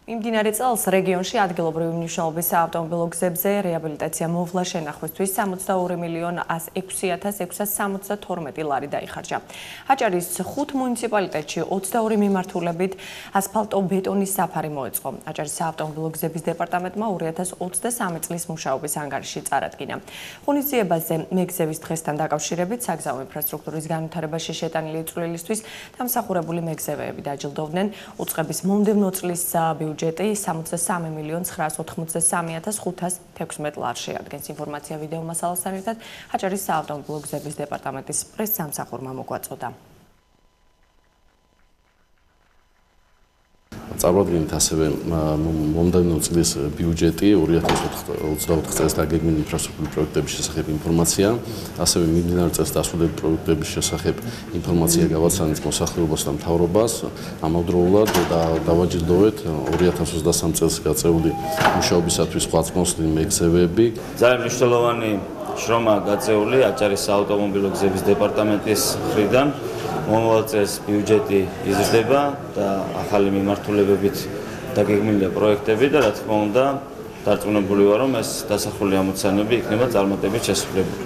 მიმდინარე წელს რეგიონში ადგილობრივი მნიშვნელობის საავტომობილო გზებზე რეაბილიტაცია მოვლა შენახვისთვის 62,606,672 ლარი დაიხარჯა. აჭარის 5 მუნიციპალიტეტში 22 მიმართულებით ასფალტო-ბეტონის საფარი მოეწყო. აჭარის საავტომობილო გზების დეპარტამენტმა 2023 წლის მუშაობის ანგარიში წარადგინა. ღონისძიებაზე მეგზების დღესთან დაკავშირებით საგზაო ინფრასტრუქტურის განვითარებაში შეტანილი წვლილისთვის დამსახურებული მეგზებები დაჯილდოვდნენ. უწყების მომდევნო წლის ბიუჯეტი 63,983,516 ლარს შეადგენს. ინფორმაცია ვიდეო მასალასთან ერთად აჭარის საავტომობილო გზების დეპარტამენტის პრესსამსახურმა მოგვაწოდა. Წარვადგენთ ასევე მომდევნო წლის ბიუჯეტი 2024 წელს დაგეგმილი ინფრასტრუქტურის პროექტების შესახებ ინფორმაცია, ასევე მიმდინარე წელს დასრულებული პროექტების შესახებ ინფორმაცია გავაცანეთ მოსახლეობას და მთავრობას. ამავდროულად დავაჯილდოვეთ 2023 წელს გაწეული მუშაობისათვის ხვაწმოსლი მეგზებები. ძალიან მნიშვნელოვანი შრომა გაწეული აჭარის საავტომობილო გზების დეპარტამენტის მხრიდან. მომავალ წელს ბიუჯეტი იზრდება და ახალი მიმართულებებით დაგეგმილია პროექტები და რა თქმა უნდა დარწმუნებული ვარ რომ ეს დასახული ამოცანები იქნება წარმატებით შესრულებული.